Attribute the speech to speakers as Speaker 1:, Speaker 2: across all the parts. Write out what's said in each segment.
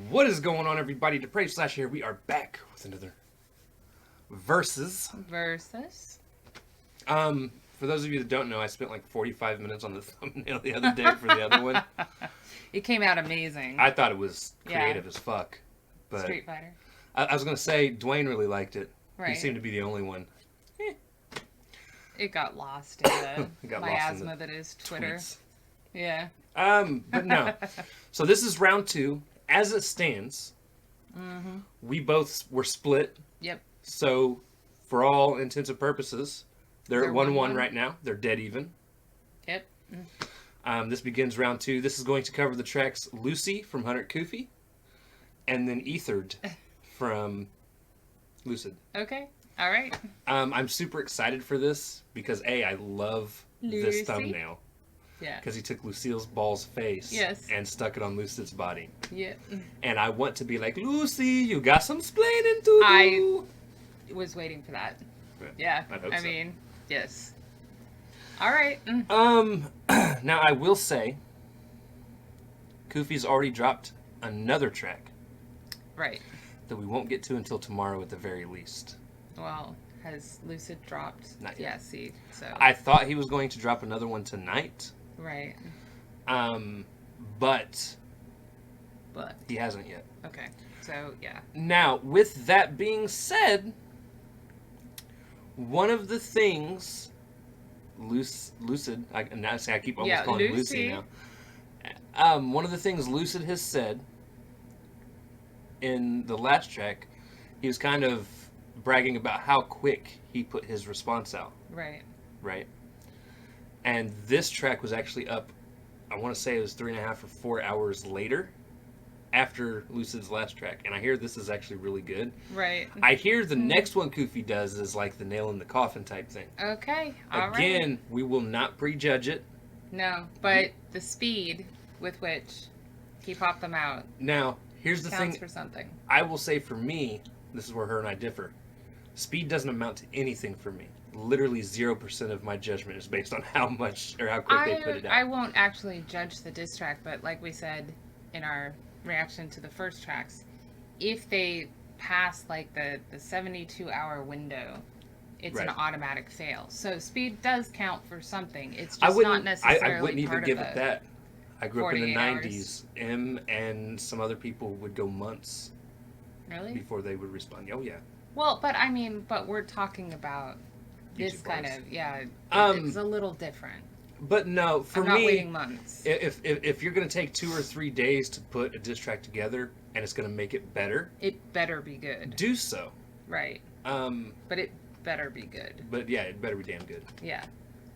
Speaker 1: What is going on, everybody? Depraved Slash here. We are back with another Versus. For those of you that don't know, I spent like 45 minutes on the thumbnail the other day for the other one.
Speaker 2: It came out amazing.
Speaker 1: I thought it was creative as fuck. But
Speaker 2: Street Fighter.
Speaker 1: I was going to say, Dwayne really liked it.
Speaker 2: Right.
Speaker 1: He seemed to be the only one.
Speaker 2: It got lost in the miasma
Speaker 1: in the
Speaker 2: that is Twitter.
Speaker 1: tweets.
Speaker 2: Yeah.
Speaker 1: But no. So this is round 2. As it stands, we both were split.
Speaker 2: Yep.
Speaker 1: So, for all intents and purposes, they're at 1-1 right now. They're dead even.
Speaker 2: Yep.
Speaker 1: This begins round 2. This is going to cover the tracks Luci from Kufis, and then Ethered from Lucid.
Speaker 2: Okay. All right.
Speaker 1: I'm super excited for this because, A, I love this
Speaker 2: Luci?
Speaker 1: thumbnail.
Speaker 2: Yeah.
Speaker 1: Because he took Lucille's ball's face and stuck it on Lucid's body.
Speaker 2: Yeah.
Speaker 1: And I want to be like, Luci, you got some splaining to do.
Speaker 2: I was waiting for that. Yeah.
Speaker 1: I
Speaker 2: mean, yes. All right.
Speaker 1: Now I will say, Kufis already dropped another track.
Speaker 2: Right.
Speaker 1: That we won't get to until tomorrow at the very least.
Speaker 2: Well, has Lucid dropped?
Speaker 1: Not yet.
Speaker 2: Yeah, see, so.
Speaker 1: I thought he was going to drop another one tonight.
Speaker 2: Right.
Speaker 1: But he hasn't yet.
Speaker 2: Okay. So, yeah.
Speaker 1: Now, with that being said, one of the things Lucid, I keep almost calling Luci now. One of the things Lucid has said in the last track, he was kind of bragging about how quick he put his response out. Right. And this track was actually up, I want to say it was 3.5 or 4 hours later after Lucid's last track. And I hear this is actually really good.
Speaker 2: Right.
Speaker 1: I hear the next one Kufis does is like the nail in the coffin type thing.
Speaker 2: Okay. All right.
Speaker 1: Again, we will not prejudge it.
Speaker 2: No, but the speed with which he popped them out.
Speaker 1: Now, here's the thing.
Speaker 2: Counts for something.
Speaker 1: I will say for me, this is where her and I differ. Speed doesn't amount to anything for me. Literally 0% of my judgment is based on how much or how quick they put it out.
Speaker 2: I won't actually judge the diss track, but like we said in our reaction to the first tracks, if they pass like the 72-hour window, it's an automatic fail. So speed does count for something. It's just not necessarily
Speaker 1: I wouldn't even give it that. I grew up in the 90s. M and some other people would go months.
Speaker 2: Really?
Speaker 1: Before they would respond. Oh, yeah.
Speaker 2: Well, but we're talking about this
Speaker 1: YouTube
Speaker 2: kind
Speaker 1: bars.
Speaker 2: of, it's a little different.
Speaker 1: But no, for
Speaker 2: I'm
Speaker 1: me,
Speaker 2: not waiting months.
Speaker 1: If you're going to take 2 or 3 days to put a diss track together and it's going to make it better,
Speaker 2: it better be good.
Speaker 1: Do so.
Speaker 2: Right. But it better be good.
Speaker 1: But yeah, it better be damn good.
Speaker 2: Yeah.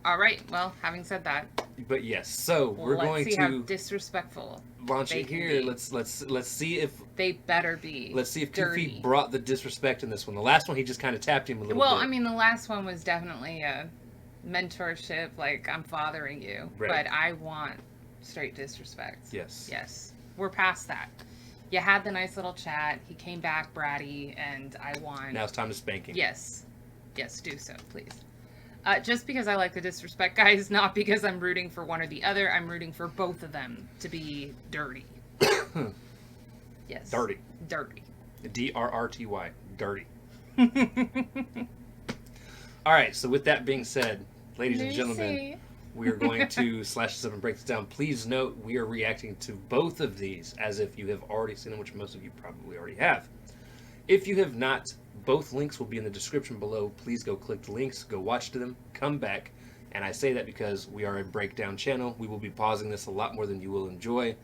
Speaker 2: All right. Well, having said that.
Speaker 1: But yes, so we're going to
Speaker 2: see how disrespectful
Speaker 1: launch it here. Let's see if
Speaker 2: they better be.
Speaker 1: Let's see if
Speaker 2: dirty.
Speaker 1: Kufis brought the disrespect in this one. The last one, he just kind of tapped him a little bit.
Speaker 2: Well, I mean, the last one was definitely a mentorship, like I'm fathering you, but I want straight disrespect. Yes, we're past that. You had the nice little chat. He came back bratty, and I want.
Speaker 1: Now it's time to spank him.
Speaker 2: Yes, do so, please. Just because I like the disrespect guys, not because I'm rooting for one or the other. I'm rooting for both of them to be dirty. Yes.
Speaker 1: Dirty. D-R-R-T-Y. Dirty. All right, so with that being said, ladies and gentlemen, we are going to slash this up and break this down. Please note we are reacting to both of these as if you have already seen them, which most of you probably already have. If you have not, both links will be in the description below. Please go click the links, go watch them, come back. And I say that because we are a breakdown channel. We will be pausing this a lot more than you will enjoy.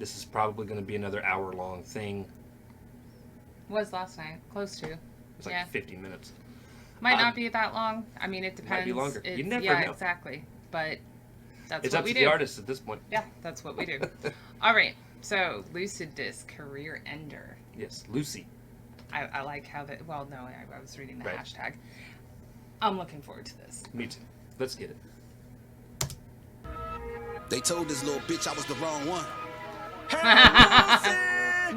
Speaker 1: This is probably going to be another hour-long thing.
Speaker 2: Was last night. Close to.
Speaker 1: It's like 50 minutes.
Speaker 2: Might not be that long. I mean, it depends.
Speaker 1: Might be longer. You never know.
Speaker 2: Yeah, exactly. But that's what we do.
Speaker 1: It's up to the artist at this point.
Speaker 2: Yeah, that's what we do. All right. So, Lucid Disc Career Ender.
Speaker 1: Yes, Luci.
Speaker 2: I like how that. Well, no, I was reading the hashtag. I'm looking forward to this.
Speaker 1: Me too. Let's get it.
Speaker 3: They told this little bitch I was the wrong one.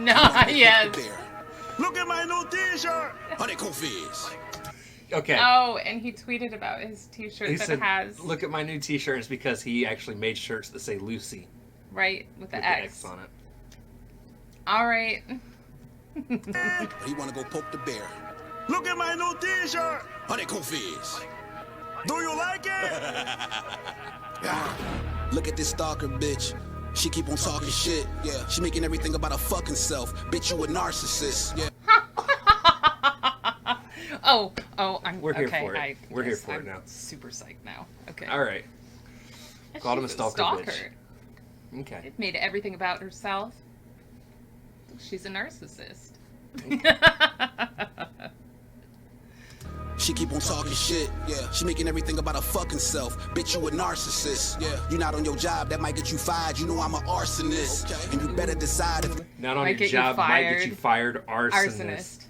Speaker 2: No, yes.
Speaker 3: Look at my new t-shirt. Honey Kufis.
Speaker 1: Okay.
Speaker 2: Oh, and he tweeted about his t-shirt
Speaker 1: He
Speaker 2: that
Speaker 1: said,
Speaker 2: has
Speaker 1: "Look at my new t-shirt." It's because he actually made shirts that say Lucy
Speaker 2: right with the
Speaker 1: with
Speaker 2: X.
Speaker 1: the X on it.
Speaker 2: All right.
Speaker 3: He wanna go poke the bear.
Speaker 4: Look at my new t-shirt.
Speaker 3: Honey Kufis.
Speaker 4: Do you like it?
Speaker 3: Look at this stalker bitch. She keep on talking shit. Yeah. She making everything about her fucking self. Bitch, you a narcissist. Yeah.
Speaker 1: We're here for it. We're here for it now.
Speaker 2: Super psyched now. Okay.
Speaker 1: All right. Called him a
Speaker 2: She's
Speaker 1: stalker bitch. Okay.
Speaker 2: It made everything about herself. She's a narcissist.
Speaker 3: She keep on talking shit. Yeah. She making everything about her fucking self. Bitch, you a narcissist. Yeah. You not on your job, that might get you fired. You know I'm an arsonist. Okay. And you better decide if
Speaker 1: Not on your job might get you fired. Arsonist.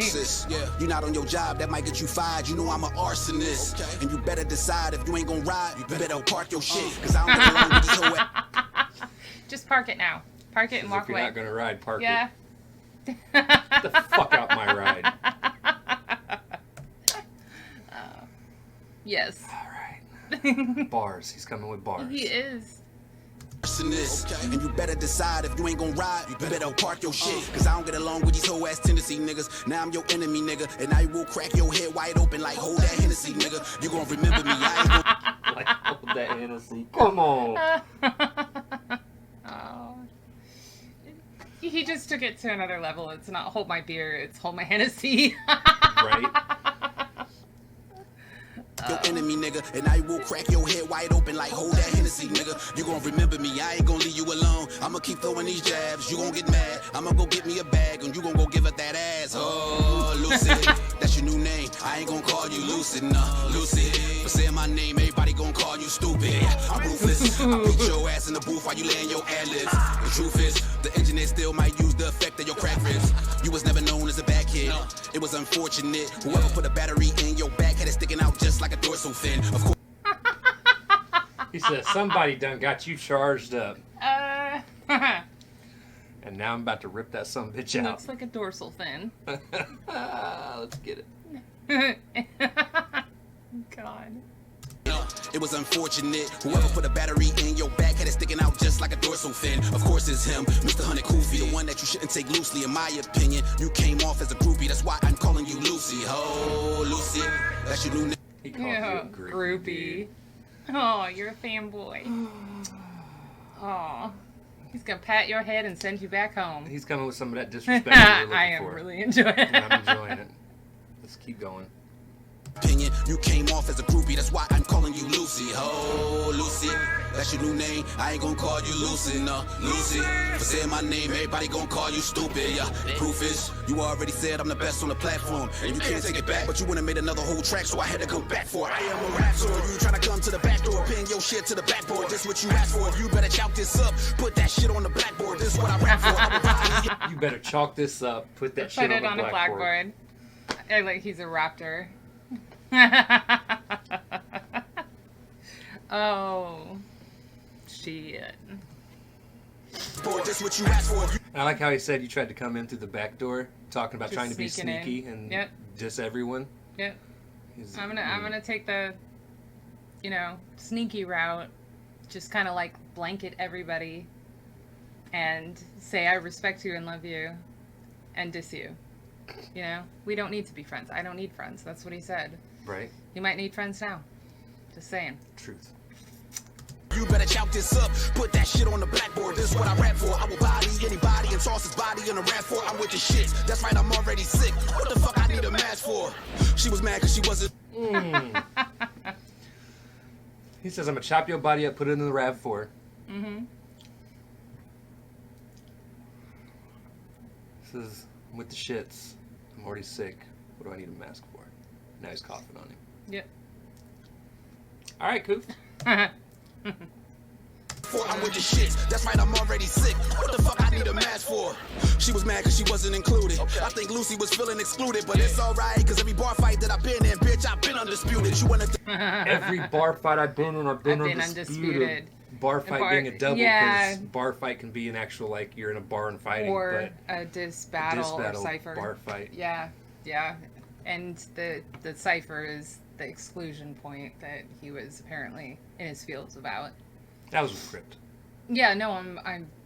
Speaker 3: sis, yeah. You not on your job, that might get you fired. You know I'm an arsonist. Okay. And you better decide if you ain't gonna ride, you better park your shit. Cause I don't get along with this whole
Speaker 2: Just park it now. Park it and walk
Speaker 1: if you're
Speaker 2: away.
Speaker 1: not gonna ride, park
Speaker 2: Yeah.
Speaker 1: it. Get the fuck out my ride.
Speaker 2: Yes.
Speaker 1: All right. Bars. He's coming with bars.
Speaker 2: He is.
Speaker 3: arsonist. Okay. And you better decide if you ain't gonna ride, you better park your shit. Cause I don't get along with these whole ass Tennessee niggas. Now I'm your enemy, nigga. And I will crack your head wide open like hold that Hennessy, nigga. You gonna remember me. I ain't gonna
Speaker 1: Like, hold that Hennessy. Come on.
Speaker 2: Oh. He just took it to another level. It's not hold my beer, it's hold my Hennessy.
Speaker 1: Right?
Speaker 3: your enemy, nigga, and I will crack your head wide open like hold that Hennessy, nigga. You gon' remember me, I ain't gon' leave you alone. I'ma keep throwing these jabs, you gon' get mad. I'ma go get me a bag, and you gon' go give it that ass. Oh, Lucid, that's your new name. I ain't gon' call you Lucid, nah, Lucid. For saying my name, everybody gon' call you stupid. I'm ruthless, I beat your ass in the booth while you laying your ad-libs. The truth is, the engineer still might use the effect of your crack ribs. You was never known as a bad kid, it was unfortunate. Whoever put a battery in your back had it sticking out just like a dorsal fin. Of course.
Speaker 1: He said, somebody done got you charged up.
Speaker 2: And
Speaker 1: And now I'm about to rip that son of a bitch out.
Speaker 2: looks like a dorsal fin.
Speaker 1: Let's get it.
Speaker 2: God.
Speaker 3: It was unfortunate. Whoever put a battery in your back had it sticking out just like a dorsal fin. Of course it's him, Mr. Honey Kufis, the one that you shouldn't take loosely, in my opinion. You came off as a groupie, that's why I'm calling you Lucy. Oh, Lucy, that's your new name.
Speaker 1: He called you
Speaker 2: Yeah,
Speaker 1: a groupie.
Speaker 2: groupie. Oh, you're a fanboy. Oh, he's gonna pat your head and send you back home.
Speaker 1: He's coming with some of that disrespect you were looking
Speaker 2: I am
Speaker 1: for.
Speaker 2: really enjoying it.
Speaker 1: And I'm enjoying it. Let's keep going.
Speaker 3: Opinion. You came off as a groupie, that's why I'm calling you Lucy. Oh, Lucy, that's your new name. I ain't gonna call you Lucy, no, Lucy. For saying my name, everybody gonna call you stupid. Yeah, proof is, you already said I'm the best on the platform, and you can't take it back. But you wouldn't made another whole track, so I had to go back for it. I am a rapper. You tryna come to the back door, pin your shit to the backboard. This what you asked for. You better chalk this up, put that shit on the blackboard. This what I rap for. I will buy you.
Speaker 1: You better chalk this up, put that shit
Speaker 2: Put it
Speaker 1: on the
Speaker 2: a
Speaker 1: blackboard.
Speaker 2: I like he's a raptor. Oh, shit.
Speaker 3: This what you asked for.
Speaker 1: I like how he said you tried to come in through the back door, talking about
Speaker 2: Just
Speaker 1: trying to be
Speaker 2: sneaking
Speaker 1: sneaky
Speaker 2: in.
Speaker 1: and
Speaker 2: Yep.
Speaker 1: just everyone.
Speaker 2: Yep.
Speaker 1: He's-
Speaker 2: I'm gonna take the, sneaky route, just kind of like blanket everybody, and say I respect you and love you, and diss you. We don't need to be friends. I don't need friends. That's what he said.
Speaker 1: Right?
Speaker 2: You might need friends now. Just saying.
Speaker 1: Truth.
Speaker 3: You better chalk this up, put that shit on the blackboard. This what I rap for. I will body anybody and toss his body in a rap for. I'm with the shit. That's right, I'm already sick. What the fuck I need a mask for? She was mad cause she wasn't.
Speaker 1: He says, I'm gonna chop your body up, put it in the RAV4.
Speaker 2: Mm-hmm.
Speaker 1: He says, I'm with the shits. I'm already sick. What do I need a mask for? Now he's coughing on him.
Speaker 2: Yep.
Speaker 1: All right, Koof.
Speaker 3: I'm with the shit. That's right, I'm already sick. What the fuck I need a mask for? She was mad cause she wasn't included. I think Lucy was feeling excluded, but it's alright cause every bar fight that I've been in, bitch, I've been undisputed. You wanna
Speaker 1: Every bar fight I've been in, I've been
Speaker 2: I've been
Speaker 1: undisputed. bar fight being a double, because
Speaker 2: yeah.
Speaker 1: bar fight can be an actual, like, you're in a bar and fighting.
Speaker 2: Or
Speaker 1: but
Speaker 2: a dis battle or cipher.
Speaker 1: Bar fight.
Speaker 2: Yeah, yeah. And the cipher is the exclusion point that he was apparently in his feels about.
Speaker 1: That was with Crypt.
Speaker 2: Yeah, no,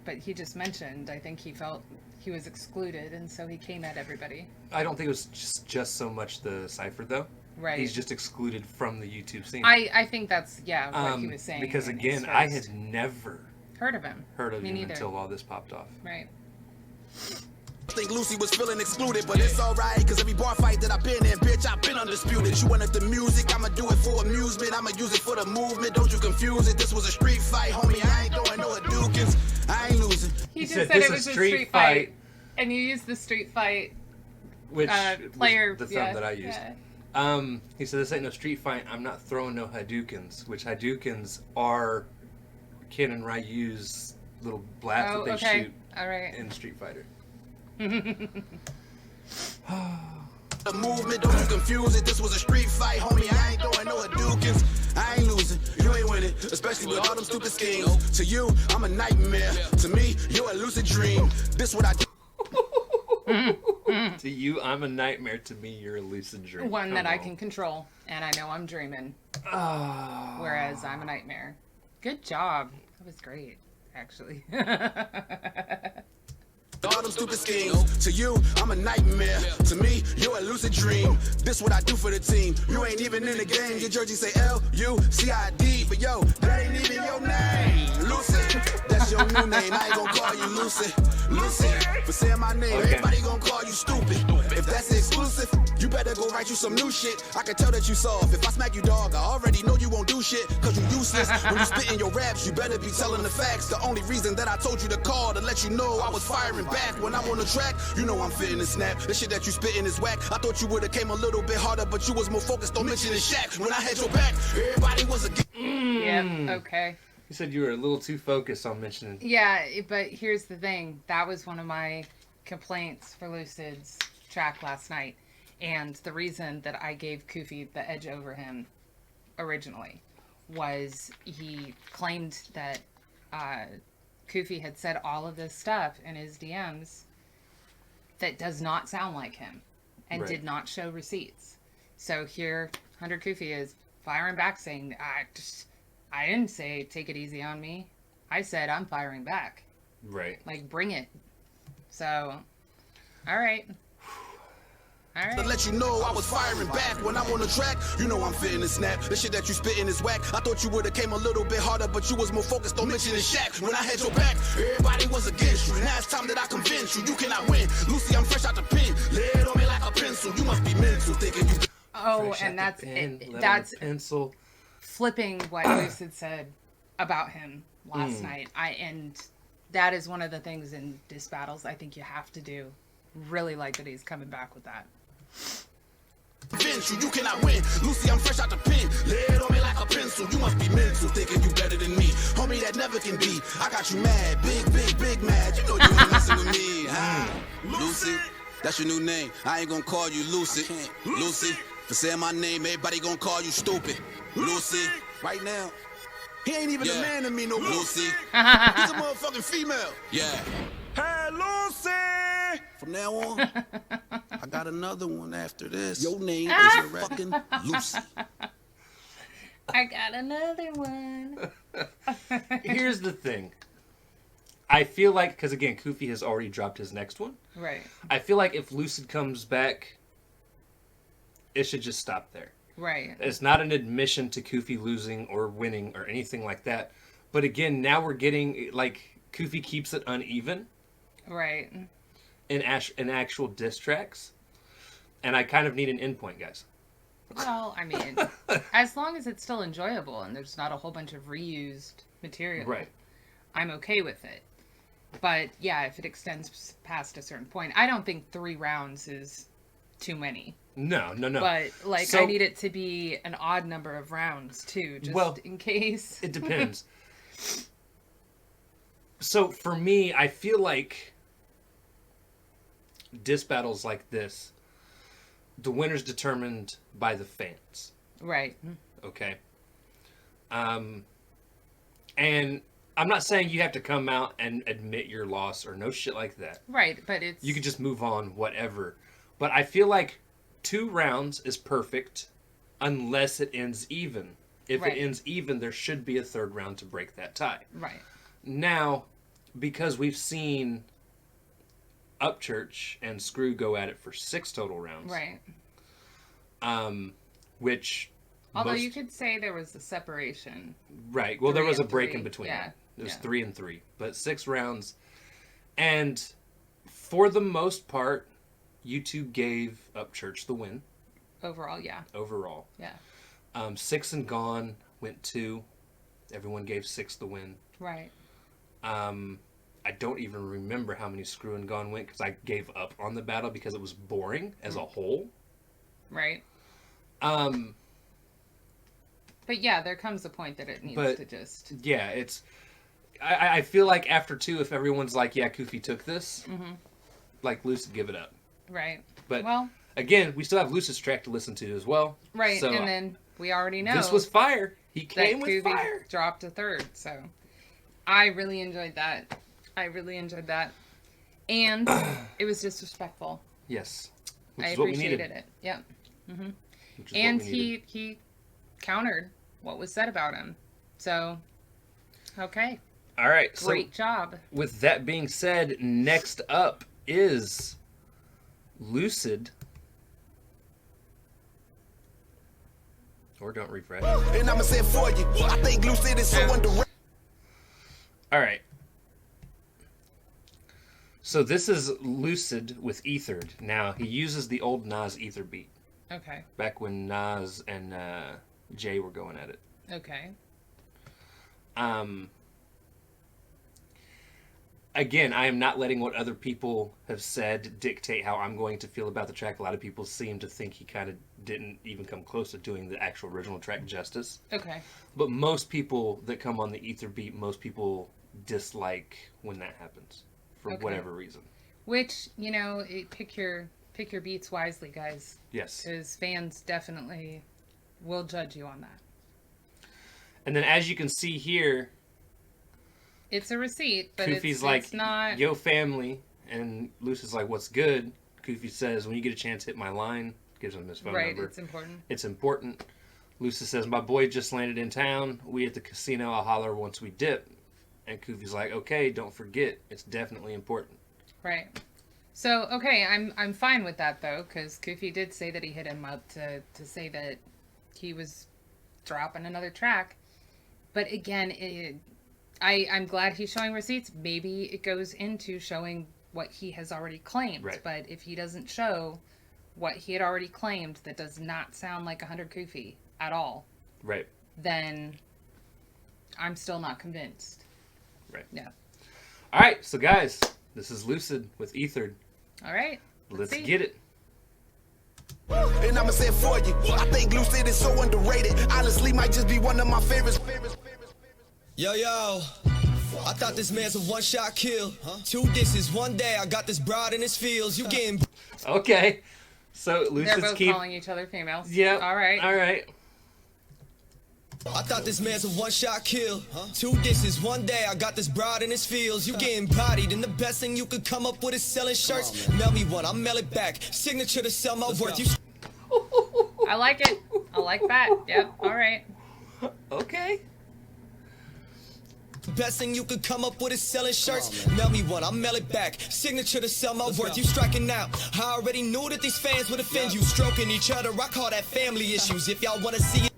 Speaker 2: but he just mentioned, I think he felt he was excluded, and so he came at everybody.
Speaker 1: I don't think it was just so much the cipher, though.
Speaker 2: Right.
Speaker 1: He's just excluded from the YouTube scene.
Speaker 2: I think that's, what he was saying.
Speaker 1: Because, again, I had never
Speaker 2: heard of him. Me neither.
Speaker 1: Until all this popped off.
Speaker 2: Right.
Speaker 3: I think Lucy was feeling excluded, but it's alright, cause every bar fight that I've been in, bitch, I've been undisputed. You wanted the music, I'ma do it for amusement, I'ma use it for the movement, don't you confuse it. This was a street fight, homie, I ain't going no Hadouken, I ain't losing.
Speaker 2: He just said it was a street fight, and you used the street fight
Speaker 1: which
Speaker 2: player,
Speaker 1: the thumb that I used.
Speaker 2: Yeah.
Speaker 1: He said, this ain't no street fight, I'm not throwing no Hadoukens, which Hadoukens are Ken and Ryu's little blast that they shoot in Street Fighter.
Speaker 3: The movement, don't you confuse it. This was a street fight, homie. I ain't going no Hadoukens. I ain't losing, you ain't winning, especially with all them stupid schemes. To you, I'm a nightmare. To me, you're a lucid dream. This what I do.
Speaker 1: To you, I'm a nightmare. To me, you're a lucid dream.
Speaker 2: One that I can control, and I know I'm dreaming. Whereas I'm a nightmare. Good job. That was great, actually.
Speaker 3: All them stupid schemes. To you, I'm a nightmare. To me, you're a lucid dream. This what I do for the team. You ain't even in the game. Your jersey say Lucid, but yo, that ain't even your name. Lucid, that's your new name. I ain't gonna call you Lucid. Lucid, for saying my name, everybody gonna call you stupid. If that's the exclusive, you better go write you some new shit. I can tell that you soft. If I smack you, dog, I already know you won't do shit, cause you useless. When you spit in your raps, you better be telling the facts. The only reason that I told you to call to let you know I was firing back when I'm on the track. You know I'm fitting the snap. The shit that you spitting is whack. I thought you would've came a little bit harder, but you was more focused on mentioning Shaq. When I had your back, everybody was a
Speaker 2: Yeah, okay.
Speaker 1: You said you were a little too focused on mentioning.
Speaker 2: Yeah, but here's the thing. That was one of my complaints for Lucid's track last night. And the reason that I gave Kufi the edge over him originally was he claimed that Kufi had said all of this stuff in his DMs that does not sound like him and did not show receipts. So here, Hunter Kufi is firing back saying, I didn't say take it easy on me. I said I'm firing back.
Speaker 1: Right.
Speaker 2: Like, bring it. So, all right. All right.
Speaker 3: To let you know I was firing back when I'm on the track. You know I'm fitting the snap. The shit that you spitting is whack. I thought you would've came a little bit harder, but you was more focused on mentioning Shaq. When I had your back, everybody was against you. Now it's time that I convince you. You cannot win. Lucy, I'm fresh out the pen. Lay it on me like a pencil. You must be mental thinking you.
Speaker 2: Oh, and that's that's
Speaker 1: pencil.
Speaker 2: Flipping what Lucid said about him last night. And that is one of the things in diss battles I think you have to do. Really like that he's coming back with that.
Speaker 3: You cannot win. Lucy, I'm fresh out the pen. Lay it on me like a pencil. You must be mental, thinking you better than me. Homie, that never can be. I got you mad. Big mad. You know you ain't messing with me. Lucy, that's your new name. I ain't gonna call you Lucid. Lucy, for saying my name, everybody gonna call you stupid. Lucy, right now. He ain't even a man to me, no Lucy. He's a motherfucking female. Yeah.
Speaker 4: Hey, Lucy!
Speaker 3: From now on, I got another one after this. Your name is fucking Lucy.
Speaker 2: I got another one.
Speaker 1: Here's the thing. I feel like, because again, Kufi has already dropped his next one.
Speaker 2: Right.
Speaker 1: I feel like if Lucid comes back, it should just stop there.
Speaker 2: Right.
Speaker 1: It's not an admission to Kufi losing or winning or anything like that. But again, now we're getting, like, Kufi keeps it uneven.
Speaker 2: Right.
Speaker 1: In actual diss tracks. And I kind of need an endpoint, guys.
Speaker 2: Well, I mean, as long as it's still enjoyable and there's not a whole bunch of reused material,
Speaker 1: right,
Speaker 2: I'm okay with it. But yeah, if it extends past a certain point, I don't think 3 rounds is too many.
Speaker 1: No.
Speaker 2: But like,
Speaker 1: so,
Speaker 2: I need it to be an odd number of rounds too, just in case.
Speaker 1: It depends. So for me, I feel like diss battles like this, the winner's determined by the fans.
Speaker 2: Right.
Speaker 1: Okay. And I'm not saying you have to come out and admit your loss or no shit like that.
Speaker 2: Right, but it's...
Speaker 1: You could just move on, whatever. But I feel like 2 rounds is perfect unless it ends even. If it ends even, there should be a 3rd round to break that tie.
Speaker 2: Right.
Speaker 1: Now, because we've seen Upchurch and Screw go at it for 6 total rounds.
Speaker 2: Right.
Speaker 1: Which...
Speaker 2: Although you could say there was a separation.
Speaker 1: Right. Well, there was a break
Speaker 2: 3.
Speaker 1: in between.
Speaker 2: Yeah.
Speaker 1: It was 3 and 3. But 6 rounds. And for the most part, you two gave Upchurch the win.
Speaker 2: Overall, yeah.
Speaker 1: Overall.
Speaker 2: Yeah.
Speaker 1: 6 and Gone went 2. Everyone gave 6 the win.
Speaker 2: Right.
Speaker 1: I don't even remember how many Screw and Gone went because I gave up on the battle because it was boring as a whole.
Speaker 2: Right. But yeah, there comes a point that it needs to just...
Speaker 1: Yeah, it's... I feel like after 2, if everyone's like, yeah, Kufi took this, like, Lucid, give it up.
Speaker 2: Right.
Speaker 1: But,
Speaker 2: well,
Speaker 1: again, we still have Lucid's track to listen to as well.
Speaker 2: Right,
Speaker 1: so,
Speaker 2: and then we already know...
Speaker 1: This was fire. He came with
Speaker 2: Kufi
Speaker 1: fire.
Speaker 2: dropped a 3rd, so... I really enjoyed that. And it was disrespectful.
Speaker 1: Yes.
Speaker 2: I appreciated it. Yep. Mm-hmm. And he countered what was said about him. So, okay.
Speaker 1: All right.
Speaker 2: Great job.
Speaker 1: With that being said, next up is Lucid. Or don't refresh.
Speaker 3: And I'ma say it for you. I think Lucid is so underrated.
Speaker 1: All right. So this is Lucid with Ethered. Now, he uses the old Nas Ether beat.
Speaker 2: Okay.
Speaker 1: Back when Nas and Jay were going at it.
Speaker 2: Okay.
Speaker 1: Again, I am not letting what other people have said dictate how I'm going to feel about the track. A lot of people seem to think he kind of didn't even come close to doing the actual original track justice.
Speaker 2: Okay.
Speaker 1: But most people that come on the Ether beat, most people dislike when that happens. For whatever reason.
Speaker 2: Which, pick your beats wisely, guys.
Speaker 1: Yes.
Speaker 2: Because fans definitely will judge you on that.
Speaker 1: And then as you can see here...
Speaker 2: It's a receipt, but
Speaker 1: Kufi's
Speaker 2: it's not...
Speaker 1: Yo, family. And Lucid's like, what's good? Kufi says, when you get a chance, hit my line. Gives him his phone number.
Speaker 2: Right, it's important.
Speaker 1: It's important. Lucid says, my boy just landed in town. We at the casino. I'll holler once we dip. And Kufi's like, okay, don't forget. It's definitely important.
Speaker 2: Right. So, okay, I'm fine with that, though, because Kufi did say that he hit him up to say that he was dropping another track. But again, I'm glad he's showing receipts. Maybe it goes into showing what he has already claimed.
Speaker 1: Right.
Speaker 2: But if he doesn't show what he had already claimed that does not sound like 100 Kufi at all,
Speaker 1: Right.
Speaker 2: then I'm still not convinced.
Speaker 1: Right.
Speaker 2: Yeah.
Speaker 1: All right, so guys, this is Lucid with Ethered.
Speaker 2: All right.
Speaker 1: Let's
Speaker 2: see.
Speaker 1: get it.
Speaker 3: And I'ma say it for you. I think Lucid is so underrated. Honestly, might just be one of my favorites.
Speaker 5: Yo, I thought this man's a one-shot kill. 2 disses, 1 day, I got this broad in his fields. You getting...
Speaker 1: Okay. So
Speaker 2: They're
Speaker 1: Lucid's
Speaker 2: both calling each other females.
Speaker 1: Yeah.
Speaker 2: All right.
Speaker 1: All right.
Speaker 5: I thought this man's a one-shot kill. 2 disses, 1 day, I got this broad in his fields. You getting bodied, and the best thing you could come up with is selling shirts. Mail me one, I'll mail it back. Signature to sell my worth. You...
Speaker 2: I like it. I like that. Yep. All right.
Speaker 1: Okay.
Speaker 5: Best thing you could come up with is selling shirts. Mail me one, I'll mail it back. Signature to sell my worth. You striking out. I already knew that these fans would offend you. Stroking each other, I call that family issues. If y'all want to see it.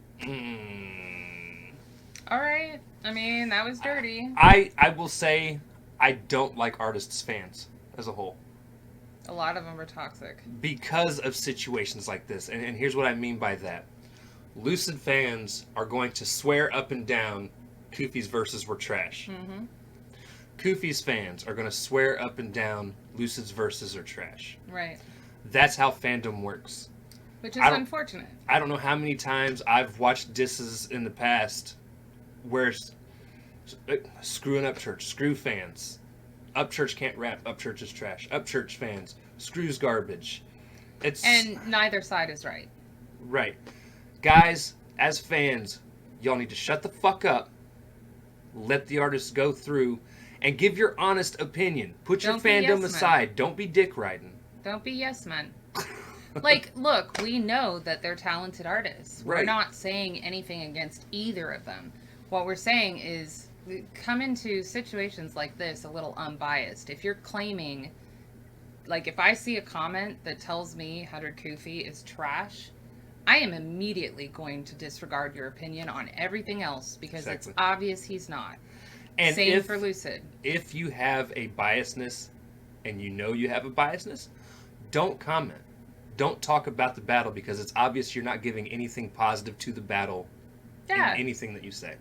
Speaker 2: All right. I mean, that was dirty.
Speaker 1: I will say I don't like artists' fans as a whole.
Speaker 2: A lot of them are toxic.
Speaker 1: Because of situations like this. And here's what I mean by that. Lucid fans are going to swear up and down Kufi's verses were trash.
Speaker 2: Mm-hmm.
Speaker 1: Kufi's fans are going to swear up and down Lucid's verses are trash.
Speaker 2: Right.
Speaker 1: That's how fandom works.
Speaker 2: Which is unfortunate.
Speaker 1: I don't know how many times I've watched disses in the past where screwing Upchurch, Screw fans. Upchurch can't rap, Upchurch is trash. Upchurch fans, Screw's garbage.
Speaker 2: And neither side is right.
Speaker 1: Right. Guys, as fans, y'all need to shut the fuck up let the artist go through and give your honest opinion. Put your
Speaker 2: Don't be
Speaker 1: fandom
Speaker 2: yes
Speaker 1: aside.
Speaker 2: men.
Speaker 1: Don't be dick riding.
Speaker 2: Don't be yes men. Like, look, we know that they're talented artists. We're
Speaker 1: Right.
Speaker 2: not saying anything against either of them. What we're saying is come into situations like this a little unbiased. If you're claiming, like, if I see a comment that tells me 100 Kufi is trash, I am immediately going to disregard your opinion on everything else because
Speaker 1: Exactly.
Speaker 2: it's obvious he's not.
Speaker 1: And
Speaker 2: Same
Speaker 1: if,
Speaker 2: for Lucid.
Speaker 1: if you have a biasness and you know you have a biasness, don't comment. Don't talk about the battle because it's obvious you're not giving anything positive to the battle
Speaker 2: Yeah.
Speaker 1: in anything that you say.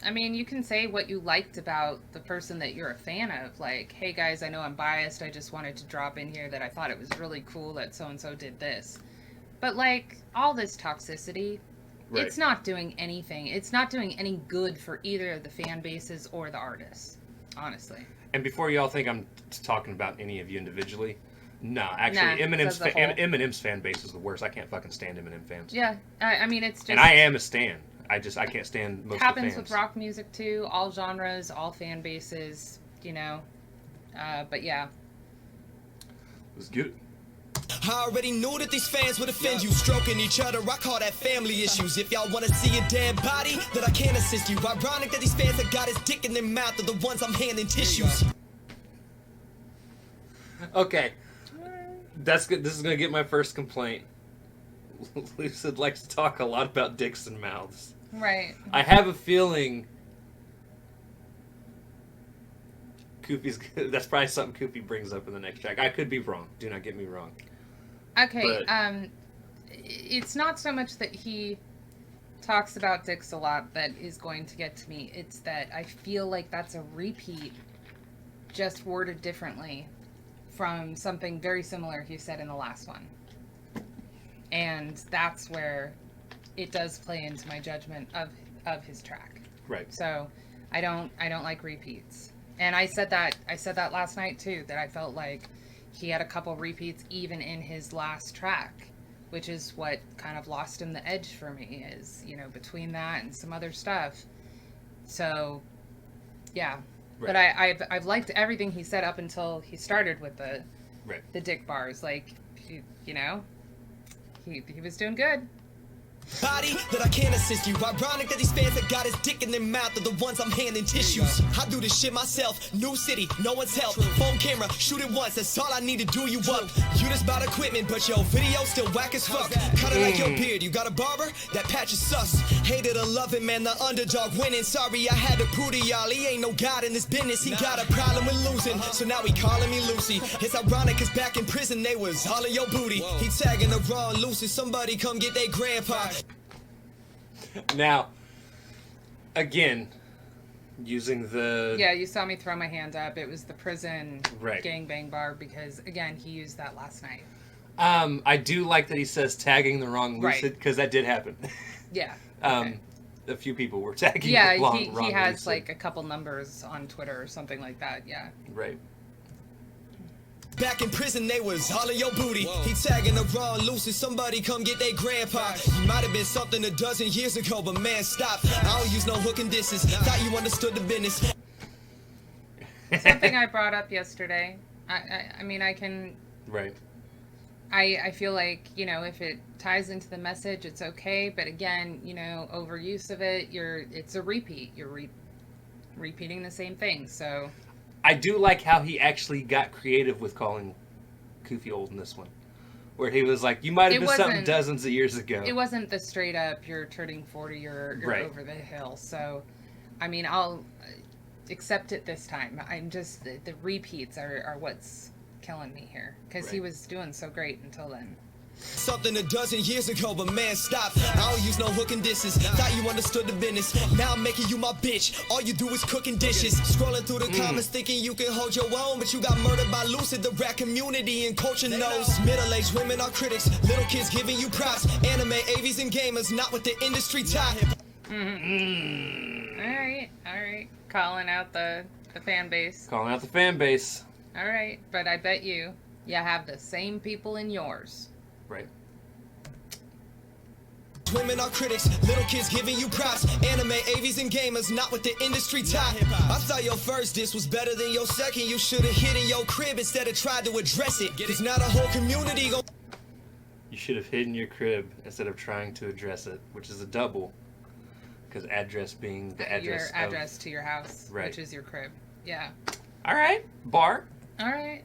Speaker 2: I mean, you can say what you liked about the person that you're a fan of. Like, hey guys, I know I'm biased. I just wanted to drop in here that I thought it was really cool that so-and-so did this. But, like, all this toxicity,
Speaker 1: Right.
Speaker 2: it's not doing anything. It's not doing any good for either of the fan bases or the artists, honestly.
Speaker 1: And before y'all think I'm talking about any of you individually, no, actually,
Speaker 2: Nah,
Speaker 1: Eminem's,
Speaker 2: as a whole.
Speaker 1: Eminem's fan base is the worst. I can't fucking stand Eminem fans.
Speaker 2: Yeah, I mean, it's just...
Speaker 1: And I am a stan. I can't stand most of the
Speaker 2: happens
Speaker 1: fans.
Speaker 2: with rock music, too. All genres, all fan bases, you know. But, yeah.
Speaker 1: It was good.
Speaker 5: I already knew that these fans would offend you. Stroking each other, I call that family issues. If y'all wanna see a dead body, then I can't assist you. Ironic that these fans that got his dick in their mouth are the ones I'm handing tissues.
Speaker 1: Okay. That's good. This is going to get my first complaint. Lucid likes to talk a lot about dicks and mouths.
Speaker 2: Right.
Speaker 1: I have a feeling Kufi's... That's probably something Kufi brings up in the next track. I could be wrong. Do not get me wrong.
Speaker 2: Okay,
Speaker 1: But-
Speaker 2: it's not so much that he talks about dicks a lot that is going to get to me. It's that I feel like that's a repeat, just worded differently, from something very similar he said in the last one. And that's where it does play into my judgment of his track.
Speaker 1: Right.
Speaker 2: So I don't like repeats. And I said that last night too, that I felt like he had a couple repeats even in his last track, which is what kind of lost him the edge for me, is, you know, between that and some other stuff. So yeah.
Speaker 1: Right.
Speaker 2: But I've liked everything he said up until he started with
Speaker 1: Right.
Speaker 2: the dick bars. Like, you know, he was doing good.
Speaker 5: Body that I can't assist you. Ironic that these fans that got his dick in their mouth are the ones I'm handing tissues. I do this shit myself. New city, no one's help. Phone camera, shoot it once. That's all I need to do you up. You just bought equipment, but your video still whack as fuck. Cut it like your beard. You got a barber? That patch is sus. Hated or love it, man. The underdog winning. Sorry, I had to prove to y'all. He ain't no god in this business. He got a problem with losing. So now he calling me Lucy. It's ironic cause back in prison they was all of your booty. He tagging the wrong Lucy. Somebody come get their grandpa.
Speaker 1: Now, again, using the...
Speaker 2: Yeah, you saw me throw my hand up. It was the prison
Speaker 1: Right.
Speaker 2: gangbang bar because, again, he used that last night.
Speaker 1: I do like that he says tagging the wrong
Speaker 2: Right.
Speaker 1: Lucid, because that did happen.
Speaker 2: Yeah. Okay.
Speaker 1: A few people were tagging
Speaker 2: Yeah,
Speaker 1: the wrong
Speaker 2: he has
Speaker 1: Lucid.
Speaker 2: like a couple numbers on Twitter or something like that. Yeah.
Speaker 1: Right.
Speaker 5: Back in prison, they was all of your booty. He tagging the wrong Lucy. Somebody come get their grandpa. You might have been something a dozen years ago, but man, stop. I don't use no hook and disses. Thought you understood the business.
Speaker 2: Something I brought up yesterday. I mean, I can.
Speaker 1: Right.
Speaker 2: I feel like, you know, if it ties into the message, it's okay. But again, you know, overuse of it, it's a repeat. You're repeating the same thing. So.
Speaker 1: I do like how he actually got creative with calling Kufi old in this one. Where he was like, you might have
Speaker 2: It
Speaker 1: been something
Speaker 2: wasn't-
Speaker 1: dosens of years ago.
Speaker 2: It wasn't the straight up, you're turning 40, you're
Speaker 1: Right.
Speaker 2: over the hill. So, I mean, I'll accept it this time. I'm just, the repeats are what's killing me here. Because he
Speaker 1: Right.
Speaker 2: was doing so great until then.
Speaker 5: Something a dozen years ago, but man, stop. I don't use no hook and disses. Thought you understood the business. Now I'm making you my bitch. All you do is cooking dishes. Scrolling through the comments thinking you can hold your own, but you got murdered by Lucid. The rap community and culture knows. Middle-aged women are critics. Little kids giving you props. Anime, AVs, and gamers, not with the industry top.
Speaker 2: All right. Calling out the fan base.
Speaker 1: Calling out the fan base.
Speaker 2: All right. But I bet you have the same people in yours.
Speaker 1: Right.
Speaker 5: women are critics, little kids giving you props. Anime, AVs, and gamers, not with the industry top. I thought your first diss was better than your second. You should have hid in your crib instead of tried to address it. Cause not a whole community gon'
Speaker 1: You should have hidden your crib instead of trying to address it, which is a double. Because address being the address
Speaker 2: Your address to your house,
Speaker 1: Right.
Speaker 2: which is your crib. Yeah.
Speaker 1: All right, bar.
Speaker 2: All right.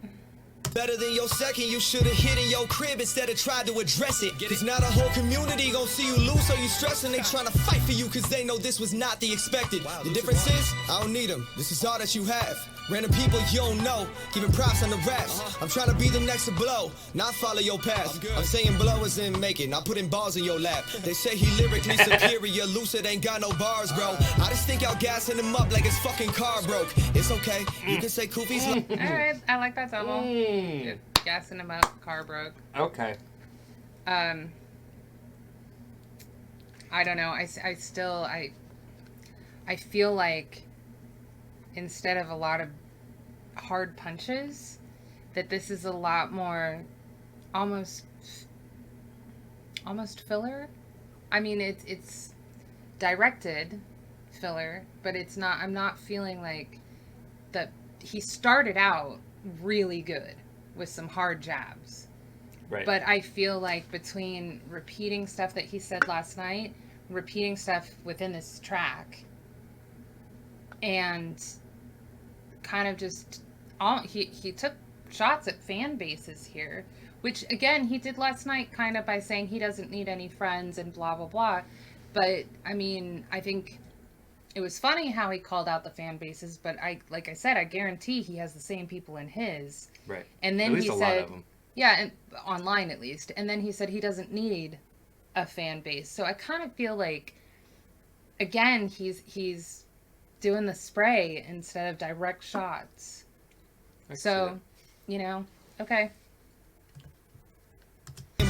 Speaker 5: better than your second. You should have hid in your crib instead of tried to address it. Cause not a whole community gon' see you lose, so you stressing. They tryna fight for you cause they know this was not the expected. The difference is, I don't need them. This is all that you have. Random people you don't know, giving props on the raps. I'm trying to be the next to blow, not follow your path. I'm saying blow as in make it, not putting balls in your lap. They say he lyrically superior, Lucid ain't got no bars, bro. I just think y'all gassing him up like his fucking car broke. It's okay, you can say Kufis.
Speaker 2: Alright, I like that double. Gassing him up, car broke.
Speaker 1: Okay.
Speaker 2: I don't know, I feel like instead of a lot of hard punches, that this is a lot more almost filler. I mean, it's directed filler, but it's not. I'm not feeling like that. He started out really good with some hard jabs,
Speaker 1: Right.
Speaker 2: but I feel like between repeating stuff that he said last night, repeating stuff within this track, and kind of just he took shots at fan bases here, which again he did last night kind of by saying he doesn't need any friends and blah blah blah. But I mean, I think it was funny how he called out the fan bases, but like I said, I guarantee he has the same people in his.
Speaker 1: Right.
Speaker 2: And then
Speaker 1: at least
Speaker 2: he
Speaker 1: a
Speaker 2: said,
Speaker 1: lot of them.
Speaker 2: yeah, and online at least. And then he said he doesn't need a fan base. So I kind of feel like, again, he's doing the spray instead of direct shots. So, you know, okay.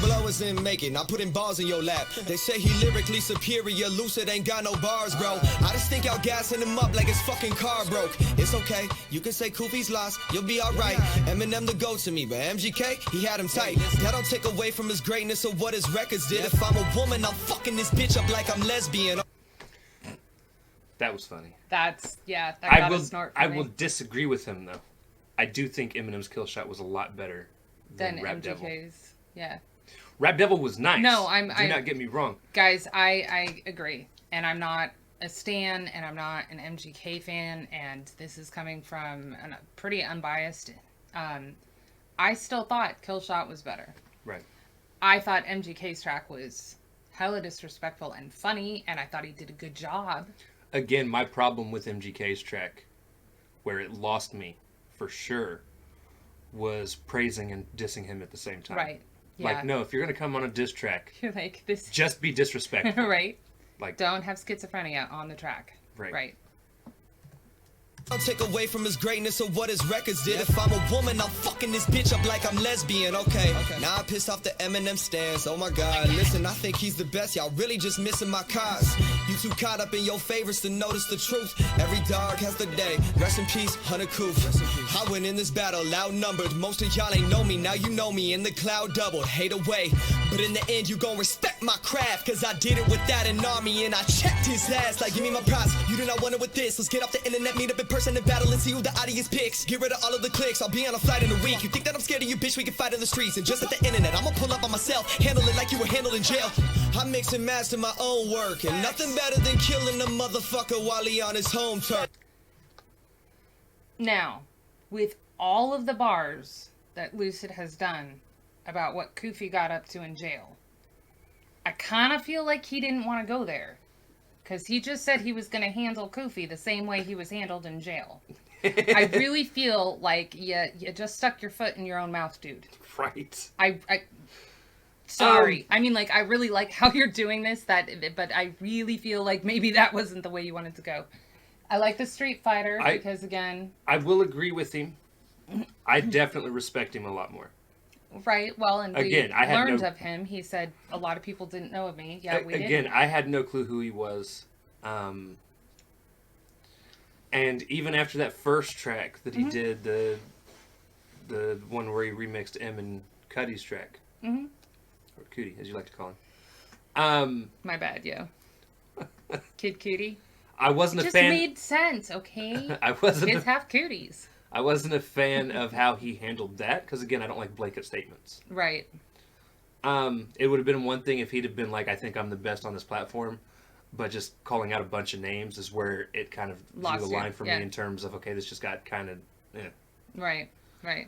Speaker 5: Blowers in making, not putting balls in your lap. They say he lyrically superior, Lucid ain't got no bars, bro. I just think y'all gassing him up like his fucking car broke. It's okay, you can say Kufis lost, you'll be alright. Eminem the go to me, but MGK, he had him tight. That don't take away from his greatness or what his records did. If I'm a woman, I'm fucking this bitch up like I'm lesbian.
Speaker 1: That was funny.
Speaker 2: That got a snort from
Speaker 1: I
Speaker 2: me.
Speaker 1: will disagree with him though. I do think Eminem's kill shot was a lot better than Rap Devil.
Speaker 2: MGK's. Yeah.
Speaker 1: Rap Devil was nice.
Speaker 2: No,
Speaker 1: do not get me wrong.
Speaker 2: Guys, I agree. And I'm not a stan, and I'm not an MGK fan, and this is coming from a pretty unbiased. I still thought Killshot was better.
Speaker 1: Right.
Speaker 2: I thought MGK's track was hella disrespectful and funny, and I thought he did a good job.
Speaker 1: Again, my problem with MGK's track, where it lost me, for sure, was praising and dissing him at the same time.
Speaker 2: Right. Yeah.
Speaker 1: Like, no, if you're going to come on a diss track,
Speaker 2: You're like, this...
Speaker 1: just be disrespectful.
Speaker 2: right.
Speaker 1: Like,
Speaker 2: Don't have schizophrenia on the track.
Speaker 1: Right.
Speaker 2: Right.
Speaker 5: Don't take away from his greatness or what his records did. If I'm a woman, I'm fucking this bitch up like I'm lesbian. Okay. Now I pissed off the Eminem stance. Oh my god. Listen, I think he's the best. Y'all really just missing my cause. You too caught up in your favorites to notice the truth. Every dog has the day. Rest in peace, Hunter Kuf. I went in this battle outnumbered. Most of y'all ain't know me. Now you know me. And the cloud doubled. Hate away. But in the end, you gon' respect my craft. Cause I did it without an army. And I checked his ass. Like, give me my props. You do not want it with this. Let's get off the internet, meet up in person and battle and see who the audience picks. Get rid of all of the clicks. I'll be on a flight in a week. You think that I'm scared of you, bitch? We can fight in the streets. And just at the internet, I'ma pull up on myself. Handle it like you were handled in jail. I mix and master my own work. And nothing better than killing a motherfucker while he on his home turf.
Speaker 2: Now, with all of the bars that Lucid has done about what Kufi got up to in jail, I kind of feel like he didn't want to go there. Because he just said he was going to handle Kufi the same way he was handled in jail. I really feel like you just stuck your foot in your own mouth, dude.
Speaker 1: right.
Speaker 2: Sorry. I mean, like, I really like how you're doing this, but I really feel like maybe that wasn't the way you wanted to go. I like the Street Fighter because, again...
Speaker 1: I will agree with him. I definitely respect him a lot more.
Speaker 2: Right, well, and
Speaker 1: Again,
Speaker 2: we
Speaker 1: I had
Speaker 2: learned
Speaker 1: no-
Speaker 2: of him. He said a lot of people didn't know of me. Yeah, we
Speaker 1: Again,
Speaker 2: did.
Speaker 1: I had no clue who he was. And even after that first track that he did, the one where he remixed M and Cuddy's track, or Cudi, as you like to call
Speaker 2: My bad, yo. Kid Cootie.
Speaker 1: I wasn't a
Speaker 2: Just
Speaker 1: fan.
Speaker 2: made sense, okay?
Speaker 1: I wasn't.
Speaker 2: Kids have cooties.
Speaker 1: I wasn't a fan of how he handled that because again, I don't like blanket statements.
Speaker 2: Right.
Speaker 1: It would have been one thing if he'd have been like, "I think I'm the best on this platform," but just calling out a bunch of names is where it kind of drew the line for me in terms of okay, this just got kind of.
Speaker 2: Right. Right.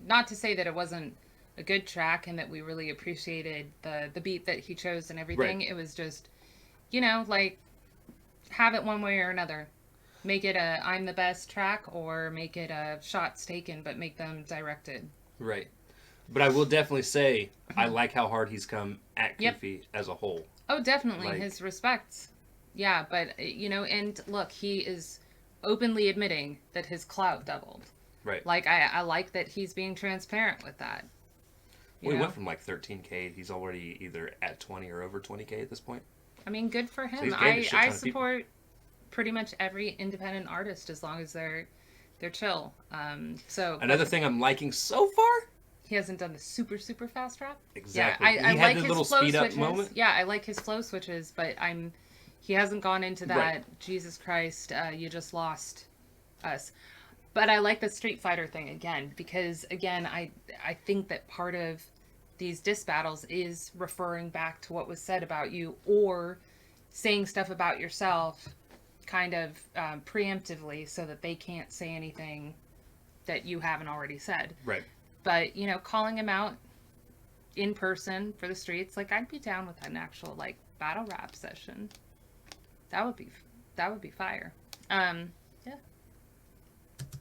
Speaker 2: Not to say that it wasn't a good track and that we really appreciated the beat that he chose and everything.
Speaker 1: Right.
Speaker 2: It was just, like, have it one way or another. Make it a I'm the best track or make it a shots taken, but make them directed.
Speaker 1: Right. But I will definitely say I like how hard he's come at
Speaker 2: Yep.
Speaker 1: Kufi as a whole.
Speaker 2: Oh, definitely.
Speaker 1: Like-
Speaker 2: His respects. Yeah, but, and look, he is openly admitting that his clout doubled.
Speaker 1: Right.
Speaker 2: Like, I like that he's being transparent with that.
Speaker 1: We
Speaker 2: know?
Speaker 1: went from like 13K. He's already either at 20 or over 20K at this point.
Speaker 2: I mean, good for
Speaker 1: So
Speaker 2: him.
Speaker 1: he's gained a shit ton
Speaker 2: I
Speaker 1: of people.
Speaker 2: support pretty much every independent artist as long as they're chill. So
Speaker 1: Another thing I'm liking so far.
Speaker 2: he hasn't done the super fast rap.
Speaker 1: Exactly.
Speaker 2: Yeah, I
Speaker 1: He had
Speaker 2: like
Speaker 1: the
Speaker 2: his
Speaker 1: little
Speaker 2: flow
Speaker 1: speed up
Speaker 2: switches.
Speaker 1: moment.
Speaker 2: Yeah, I like his flow switches, but he hasn't gone into that.
Speaker 1: Right.
Speaker 2: Jesus Christ, you just lost us. But I like the Street Fighter thing again because again, I think that part of these diss battles is referring back to what was said about you or saying stuff about yourself kind of preemptively so that they can't say anything that you haven't already said.
Speaker 1: Right.
Speaker 2: But, calling him out in person for the streets, like, I'd be down with an actual, like, battle rap session. That would be fire. Yeah.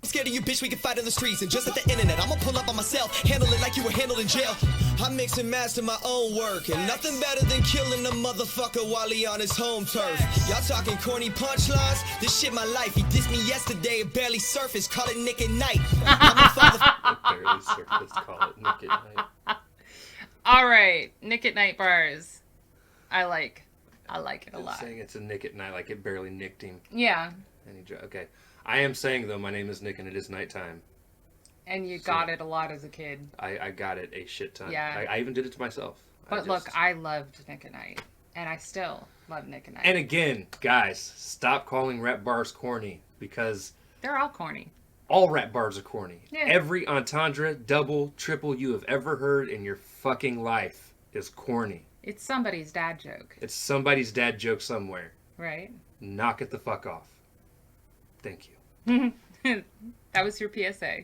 Speaker 5: I'm scared of you, bitch, we can fight in the streets and just at the internet. I'ma pull up on myself, handle it like you were handled in jail. I mix and master my own work, and nothing better than killing a motherfucker while he on his home turf. Y'all talking corny punchlines? This shit my life. He dissed me yesterday, it barely surfaced, call it Nick at Night. I'm a father.
Speaker 1: Barely surfaced, call it Nick at Night.
Speaker 2: All right. Nick at Night bars. I like it a lot.
Speaker 1: Saying it's a Nick at Night, like it barely nicked him.
Speaker 2: Yeah.
Speaker 1: Okay. I am saying, though, my name is Nick and it is nighttime.
Speaker 2: And you got it a lot as a kid.
Speaker 1: I got it a shit ton.
Speaker 2: Yeah.
Speaker 1: I even did it to myself.
Speaker 2: But look, I loved Nick at Night. And I still love Nick at Night.
Speaker 1: And again, guys, stop calling rap bars corny because
Speaker 2: they're all corny.
Speaker 1: all rap bars are corny.
Speaker 2: Yeah.
Speaker 1: Every entendre, double, triple you have ever heard in your fucking life is corny.
Speaker 2: It's somebody's dad joke.
Speaker 1: It's somebody's dad joke somewhere.
Speaker 2: Right?
Speaker 1: Knock it the fuck off. Thank you.
Speaker 2: That was your PSA.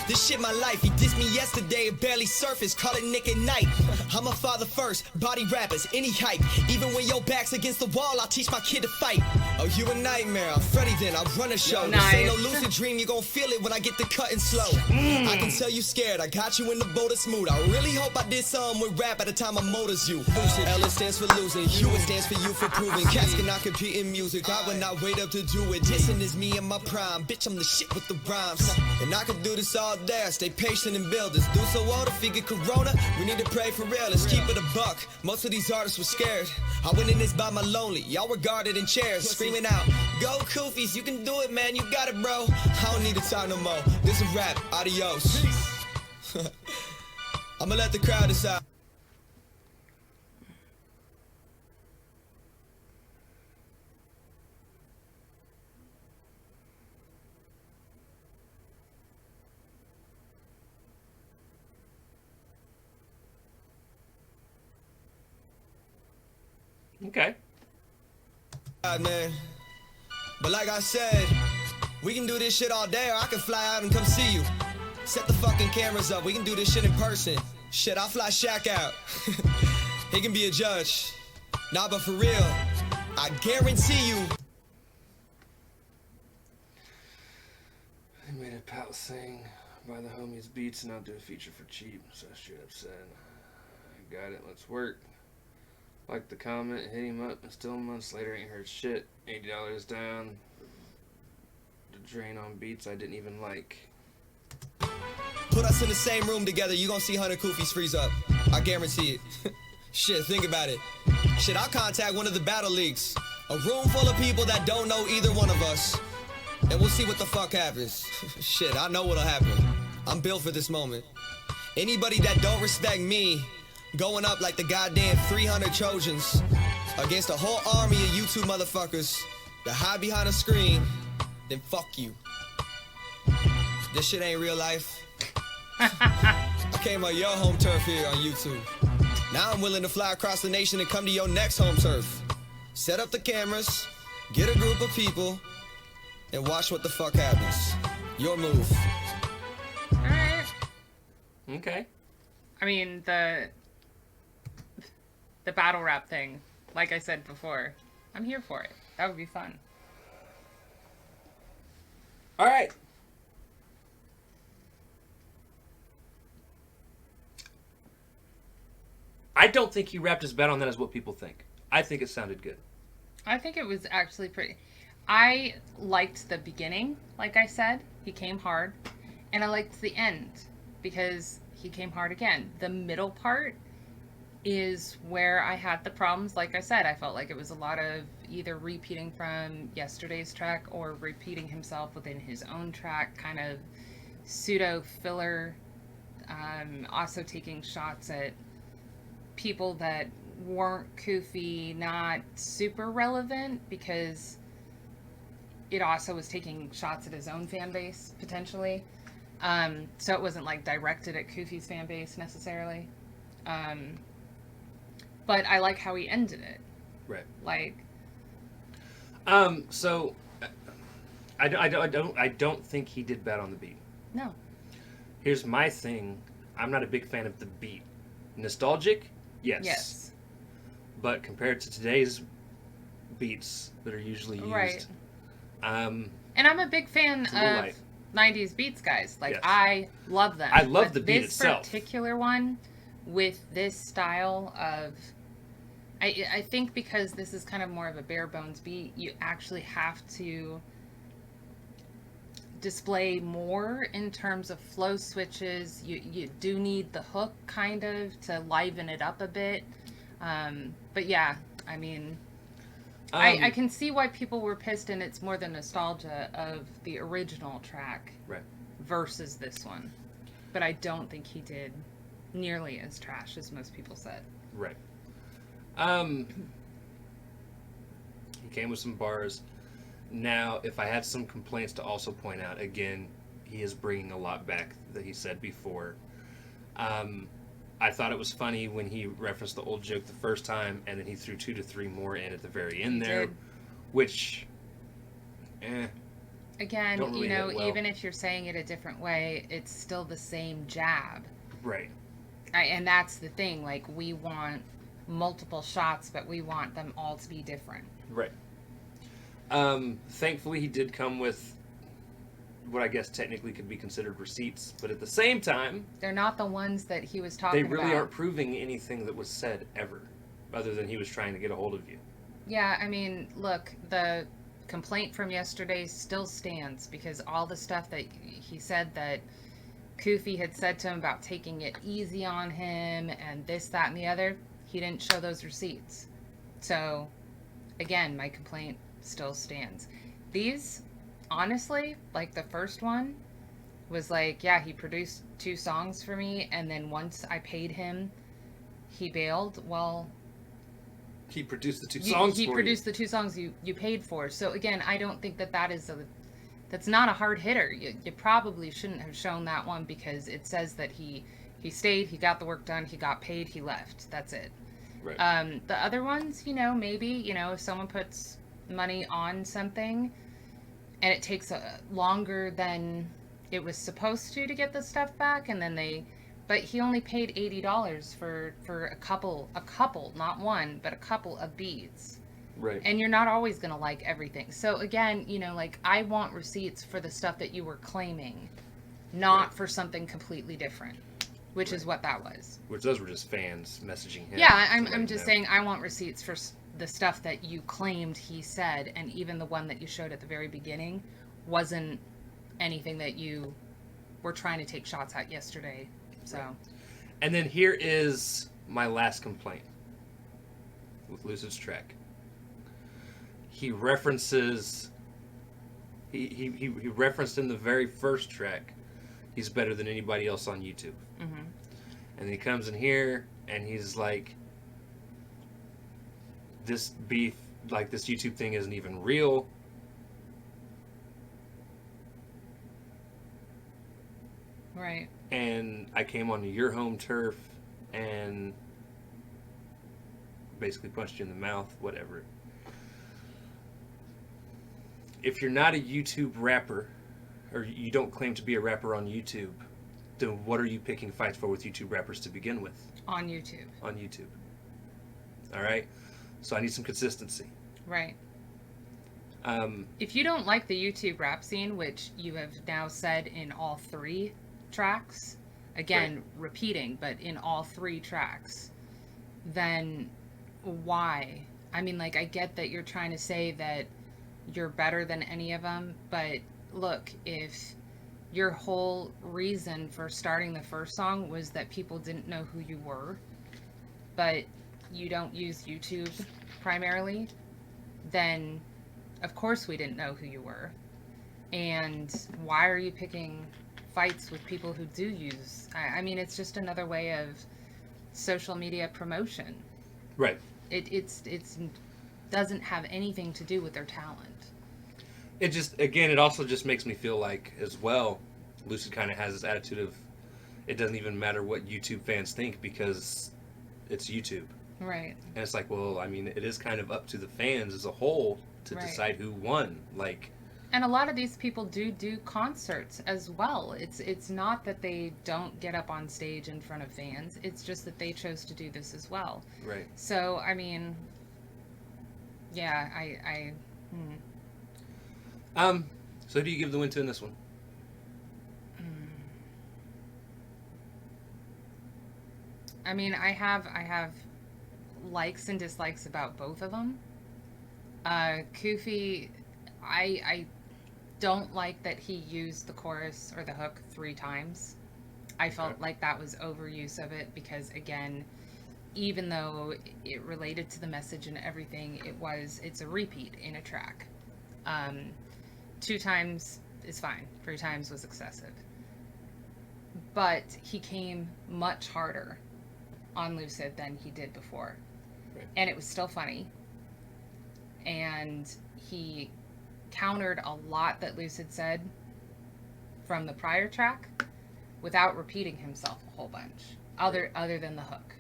Speaker 5: This shit my life. He dissed me yesterday, it barely surfaced, call it Nick at Night. I'm a father first, body rappers, any hype. Even when your back's against the wall, I'll teach my kid to fight. Oh, you a nightmare, I'm Freddy then, I'll run a show. This ain't no lucid dream, you gon' feel it when I get the cutting slow. I can tell you scared, I got you in the boat of smooth. I really hope I did something with rap at the time I motors you. L it stands for losing, U it stands for you for proving. Cats cannot compete in music, I would not wait up to do it. Dissing is me in my prime, bitch I'm the shit with the rhymes. And I could do this all day, stay patient and build this. Do so well to figure corona, we need to pray for real. Let's keep it a buck, most of these artists were scared. I went in this by my lonely, y'all were guarded in chairs. Screaming out, go Kufis, you can do it man, you got it bro. I don't need to talk no more, this a rap, adios. I'ma let the crowd decide.
Speaker 1: Okay.
Speaker 5: Man. But like I said, we can do this shit all day or I can fly out and come see you. Set the fucking cameras up, we can do this shit in person. Shit, I'll fly Shaq out. He can be a judge. Nah, but for real, I guarantee you.
Speaker 1: I made a pal sing, buy the homies beats and I'll do a feature for cheap, so I straight up said, I got it, let's work. Like the comment, hit him up, and still months later ain't heard shit. $80 down. The drain on beats I didn't even like.
Speaker 5: Put us in the same room together, you gon' see 100 Kufis freeze up. I guarantee it. Shit, think about it. Shit, I'll contact one of the battle leagues. A room full of people that don't know either one of us. And we'll see what the fuck happens. Shit, I know what'll happen. I'm built for this moment. Anybody that don't respect me going up like the goddamn 300 Trojans against a whole army of YouTube motherfuckers that hide behind a screen, then fuck you. This shit ain't real life. I came on your home turf here on YouTube. Now I'm willing to fly across the nation and come to your next home turf. Set up the cameras, get a group of people, and watch what the fuck happens. Your move.
Speaker 2: Alright.
Speaker 1: Okay.
Speaker 2: I mean, the battle rap thing, like I said before, I'm here for it. That would be fun.
Speaker 1: All right. I don't think he rapped as bad on that as what people think. I think it sounded good.
Speaker 2: I think it was actually pretty. I liked the beginning, like I said. He came hard. And I liked the end, because he came hard again. The middle part is where I had the problems. Like I said, I felt like it was a lot of either repeating from yesterday's track or repeating himself within his own track, kind of pseudo filler. Also taking shots at people that weren't Kufi, not super relevant, because it also was taking shots at his own fan base, potentially. So it wasn't like directed at Kufi's fan base necessarily. But I like how he ended it.
Speaker 1: Right.
Speaker 2: Like.
Speaker 1: So I don't think he did bad on the beat.
Speaker 2: No.
Speaker 1: Here's my thing. I'm not a big fan of the beat. Nostalgic? Yes.
Speaker 2: Yes.
Speaker 1: But compared to today's beats that are usually used,
Speaker 2: right.
Speaker 1: And
Speaker 2: I'm a big fan of
Speaker 1: light.
Speaker 2: 90s beats, guys. Like,
Speaker 1: yes.
Speaker 2: I love them.
Speaker 1: I love the beat itself.
Speaker 2: This particular one, with this style of... I think because this is kind of more of a bare bones beat, you actually have to display more in terms of flow switches. You do need the hook kind of to liven it up a bit. But yeah, I mean, I can see why people were pissed, and it's more the nostalgia of the original track
Speaker 1: right.
Speaker 2: versus this one. But I don't think he did nearly as trash as most people said.
Speaker 1: Right. He came with some bars. Now, if I had some complaints to also point out, again, he is bringing a lot back that he said before. I thought it was funny when he referenced the old joke the first time, and then he threw 2 to 3 more in at the very end there,
Speaker 2: did.
Speaker 1: which,
Speaker 2: Again,
Speaker 1: don't really hit well.
Speaker 2: Even if you're saying it a different way, it's still the same jab.
Speaker 1: Right.
Speaker 2: And that's the thing. Like, we want multiple shots, but we want them all to be different.
Speaker 1: Right. Thankfully, he did come with what I guess technically could be considered receipts, but at the same time,
Speaker 2: they're not the ones that he was talking about.
Speaker 1: They really aren't proving anything that was said ever, other than he was trying to get a hold of you.
Speaker 2: Yeah, I mean, look, the complaint from yesterday still stands, because all the stuff that he said that Kufi had said to him about taking it easy on him and this, that, and the other, he didn't show those receipts. So, again, my complaint still stands. These, honestly, like the first one was like, yeah, he produced 2 songs for me, and then once I paid him, he bailed. Well,
Speaker 1: he produced the 2 songs
Speaker 2: he
Speaker 1: for
Speaker 2: produced
Speaker 1: you.
Speaker 2: the 2 songs you paid for. So again, I don't think that is that's not a hard hitter. You probably shouldn't have shown that one, because it says that he stayed, he got the work done, he got paid, he left. That's it.
Speaker 1: Right.
Speaker 2: The other ones, maybe, if someone puts money on something and it takes longer than it was supposed to get the stuff back, and then but he only paid $80 for a couple, not one, but a couple of beads.
Speaker 1: Right.
Speaker 2: And you're not always going to like everything. So again, like, I want receipts for the stuff that you were claiming, not
Speaker 1: right.
Speaker 2: for something completely different, which is what that was.
Speaker 1: Which those were just fans messaging him.
Speaker 2: Yeah, I'm just saying I want receipts for the stuff that you claimed he said, and even the one that you showed at the very beginning wasn't anything that you were trying to take shots at yesterday. So. Right.
Speaker 1: And then here is my last complaint with Lucid's track. He references... He referenced in the very first track, he's better than anybody else on YouTube.
Speaker 2: Mm-hmm.
Speaker 1: And then he comes in here and he's like, this beef, like this YouTube thing isn't even real.
Speaker 2: Right.
Speaker 1: And I came onto your home turf and basically punched you in the mouth, whatever. If you're not a YouTube rapper, or you don't claim to be a rapper on YouTube, then what are you picking fights for with YouTube rappers to begin with?
Speaker 2: On YouTube.
Speaker 1: On YouTube. All right? So I need some consistency.
Speaker 2: Right. If you don't like the YouTube rap scene, which you have now said in all 3 tracks, again,
Speaker 1: right.
Speaker 2: repeating, but in all 3 tracks, then why? I mean, like, I get that you're trying to say that you're better than any of them, but look, if your whole reason for starting the first song was that people didn't know who you were, but you don't use YouTube primarily, then of course we didn't know who you were. And why are you picking fights with people who do use? I mean, it's just another way of social media promotion.
Speaker 1: Right.
Speaker 2: It's doesn't have anything to do with their talent.
Speaker 1: It just, again, it also just makes me feel like, as well, Lucid kind of has this attitude of, it doesn't even matter what YouTube fans think because it's YouTube.
Speaker 2: Right.
Speaker 1: And it's like, well, I mean, it is kind of up to the fans as a whole to
Speaker 2: right.
Speaker 1: decide who won. Like,
Speaker 2: and a lot of these people do concerts as well. It's not that they don't get up on stage in front of fans. It's just that they chose to do this as well.
Speaker 1: Right.
Speaker 2: So, I mean, yeah,
Speaker 1: So who do you give the win to in this one?
Speaker 2: I mean, I have likes and dislikes about both of them. Kufi, I don't like that he used the chorus or the hook 3 times. I felt like that was overuse of it because, again, even though it related to the message and everything, it's a repeat in a track. 2 times is fine. 3 times was excessive. But he came much harder on Lucid than he did before.
Speaker 1: Right.
Speaker 2: And it was still funny. And he countered a lot that Lucid said from the prior track without repeating himself a whole bunch, other than the hook.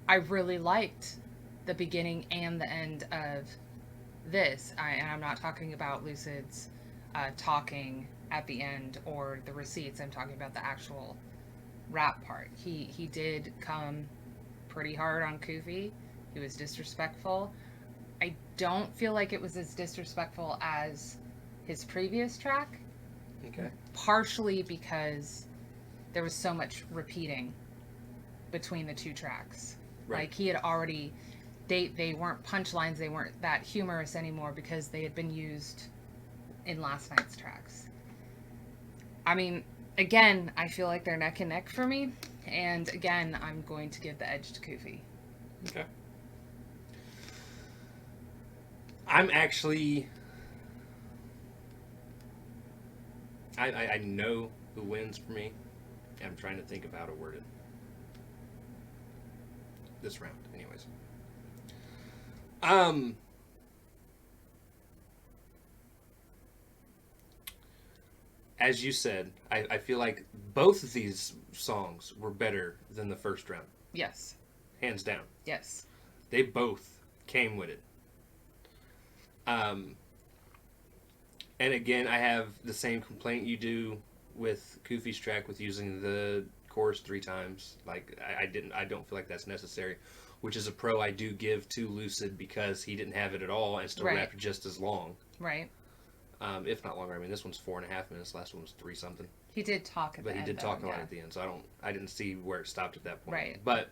Speaker 2: I really liked the beginning and the end of this. And I'm not talking about Lucid's talking at the end or the receipts. I'm talking about the actual rap part. He did come pretty hard on Kufi. He was disrespectful. I don't feel like it was as disrespectful as his previous track.
Speaker 1: Okay.
Speaker 2: Partially because there was so much repeating between the 2 tracks.
Speaker 1: Right.
Speaker 2: Like, he had already... They weren't punchlines. They weren't that humorous anymore because they had been used in last night's tracks. I mean, again, I feel like they're neck and neck for me. And again, I'm going to give the edge to Kufi.
Speaker 1: Okay. I'm actually... I know who wins for me. I'm trying to think of how to word it. This round, anyways. As you said, I feel like both of these songs were better than the first round.
Speaker 2: Yes.
Speaker 1: Hands down.
Speaker 2: Yes.
Speaker 1: They both came with it. And again, I have the same complaint you do with Kufi's track with using the chorus 3 times. Like, I don't feel like that's necessary, which is a pro I do give to Lucid because he didn't have it at all and still
Speaker 2: Right.
Speaker 1: rapped just as long.
Speaker 2: Right.
Speaker 1: If not longer. I mean, this one's 4.5 minutes. Last one was 3 something.
Speaker 2: He did talk at the
Speaker 1: But
Speaker 2: end.
Speaker 1: he did talk a lot
Speaker 2: yeah.
Speaker 1: at the end, so I didn't see where it stopped at that point.
Speaker 2: Right.
Speaker 1: But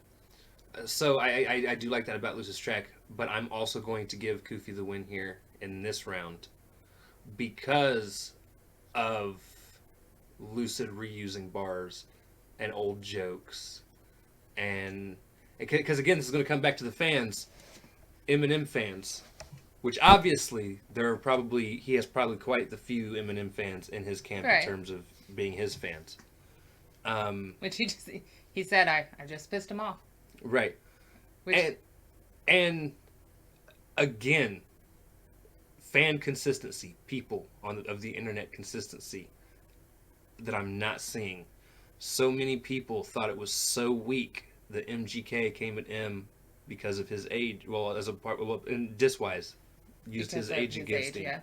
Speaker 1: so I do like that about Lucid's track, but I'm also going to give Kufi the win here in this round because of Lucid reusing bars and old jokes, and because again, this is going to come back to the fans, Eminem fans. Which obviously he has probably quite the few Eminem fans in his camp
Speaker 2: Right.
Speaker 1: in terms of being his fans.
Speaker 2: Which he said, I just pissed him off.
Speaker 1: Right.
Speaker 2: Which,
Speaker 1: And again, fan consistency, people of the internet consistency that I'm not seeing. So many people thought it was so weak that MGK came at M because of his age. Well, as a part, well, in diss-wise, used his age against him.
Speaker 2: Yeah.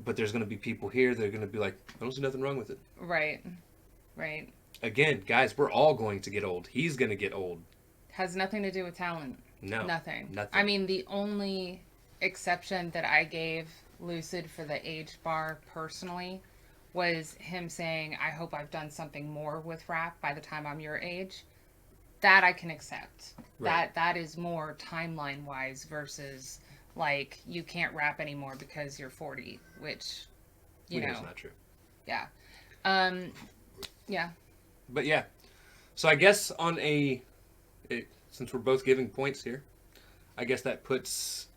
Speaker 1: But there's going to be people here that are going to be like, I don't see nothing wrong with it.
Speaker 2: Right. Right.
Speaker 1: Again, guys, we're all going to get old. He's going to get old.
Speaker 2: Has nothing to do with talent.
Speaker 1: No.
Speaker 2: Nothing. I mean, the only exception that I gave Lucid for the age bar personally was him saying, I hope I've done something more with rap by the time I'm your age. That I can accept.
Speaker 1: Right.
Speaker 2: That is more timeline wise versus like you can't rap anymore because you're 40, which you know
Speaker 1: it's not true.
Speaker 2: Yeah. Yeah.
Speaker 1: But yeah. So I guess since we're both giving points here, I guess that puts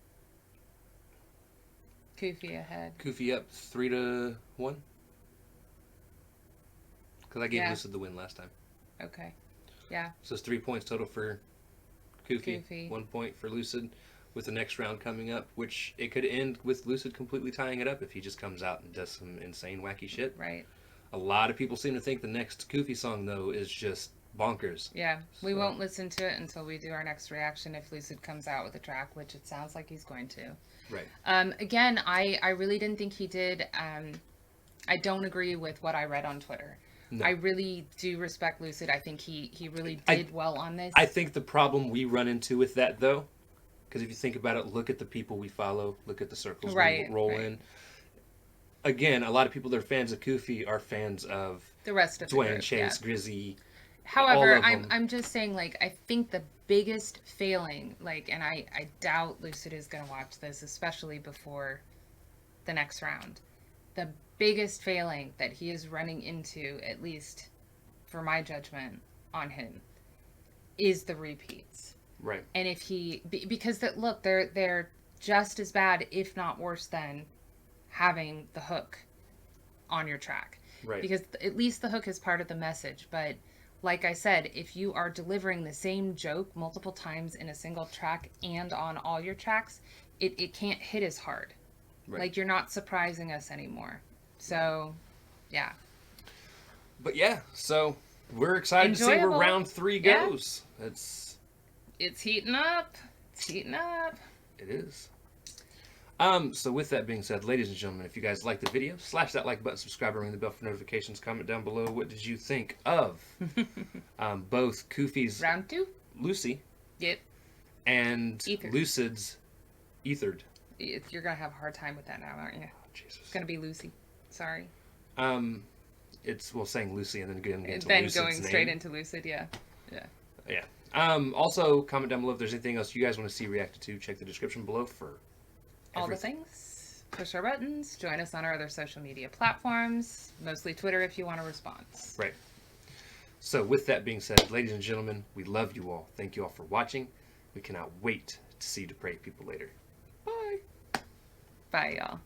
Speaker 2: Kufi ahead.
Speaker 1: Kufi up 3-1. Because I gave Lucid the win last time.
Speaker 2: Okay. Yeah.
Speaker 1: So it's 3 points total for Kufi. 1 point for Lucid with the next round coming up, which it could end with Lucid completely tying it up if he just comes out and does some insane, wacky shit.
Speaker 2: Right.
Speaker 1: A lot of people seem to think the next Kufi song, though, is just bonkers.
Speaker 2: Yeah. We won't listen to it until we do our next reaction if Lucid comes out with a track, which it sounds like he's going to.
Speaker 1: Right.
Speaker 2: Again, I really didn't think he did. I don't agree with what I read on Twitter. No. I really do respect Lucid. I think he really did well on this.
Speaker 1: I think the problem we run into with that, though, because if you think about it, look at the people we follow, look at the circles we roll in. Again, a lot of people that are fans of Kufi are fans of
Speaker 2: the rest of
Speaker 1: Dwayne, Chase, Grizzy.
Speaker 2: However, I'm just saying, like, I think the biggest failing, like, and I doubt Lucid is going to watch this, especially before the next round. The biggest failing that he is running into, at least for my judgment on him, is the repeats.
Speaker 1: Right.
Speaker 2: And if because look, they're just as bad, if not worse than having the hook on your track.
Speaker 1: Right.
Speaker 2: Because at least the hook is part of the message. But like I said, if you are delivering the same joke multiple times in a single track and on all your tracks, it can't hit as hard. Right. Like, you're not surprising us anymore. So, yeah.
Speaker 1: But yeah, so we're excited to see where round 3 goes. Yeah.
Speaker 2: It's heating up. It's heating up.
Speaker 1: It is. So with that being said, ladies and gentlemen, if you guys like the video, slash that like button, subscribe, and ring the bell for notifications. Comment down below, what did you think of both Kufi's
Speaker 2: round 2,
Speaker 1: Luci,
Speaker 2: yep,
Speaker 1: and
Speaker 2: Ethered.
Speaker 1: Lucid's Ethered.
Speaker 2: You're gonna have a hard time with that now, aren't you?
Speaker 1: Oh, Jesus.
Speaker 2: It's gonna be Luci. Sorry.
Speaker 1: It's saying Luci and then going into
Speaker 2: then
Speaker 1: Lucid's
Speaker 2: going straight
Speaker 1: name.
Speaker 2: into Lucid. Yeah.
Speaker 1: Also, comment down below if there's anything else you guys want to see reacted to. Check the description below for
Speaker 2: all the things. Push our buttons. Join us on our other social media platforms, mostly Twitter if you want a response.
Speaker 1: Right. So with that being said, ladies and gentlemen, we love you all. Thank you all for watching. We cannot wait to see Depraved people later. Bye.
Speaker 2: Bye, y'all.